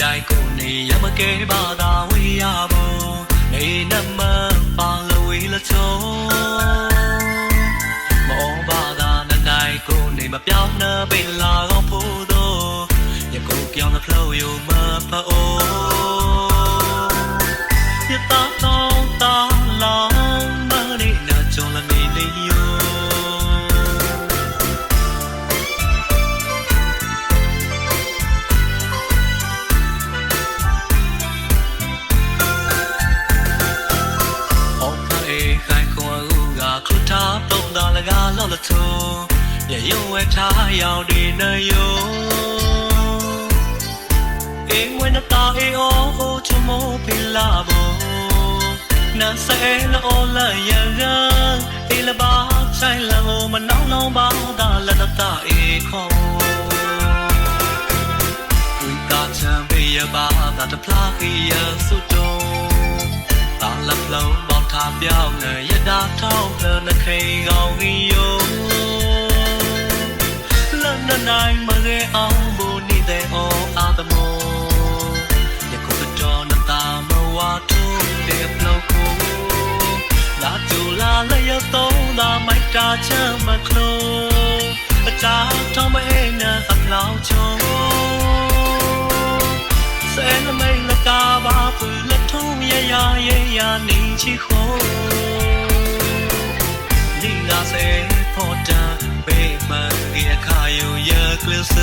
တိုင်းကိုနေရမကဲပါသာဝေးရဖို့နေနမပါလဝေးလချုံမောပါသာနိုင်ကိုနေမပြောင်းနှပိလာကောင်းဖို့တော့ရကိုပြောင်းတဲ့ဖလို့ယူမဖအိုရတာတောင်းတာလောင်းမနေနာကြုံလနေနေယောခရတာတုံးတာလကားလောက်လထုံရရုံဝဲထားရောက်ဒီနေယောအိမ်ဝင်တာအေအောဟိုချမောပိလာဘောနန်ဆဲလောလရရအေလဘာဆိုင်လောမနောင်းနောင်းပါတာလက်တာအေခေါ်ဝိတာချံဘေးရပါတာတဖလားခေရစုတုံးတာလက်လုံးပေါထားပြောင်းနေရတာထောင်းတဲ့ခိန်ကောင်းကြီးယောလန်နိုင်မရေအောင်ဘူနေတဲ့အော်အာတမောယခုတော့နတာမဝါထုံးတဲ့ဖလို့ကိုလာတူလာလျက်သုံးသာမိုက်တာချမ်းမခလို့အတားထောင်းမဟဲ့နဲ့အလောင်းချုံဆဲလမိတ်လကားပါပူလက်ထုံးရရရရနေချီခိုးဒီလာစေဖို့တန်ဘေးမှန်ဒီအခါယူရကလစ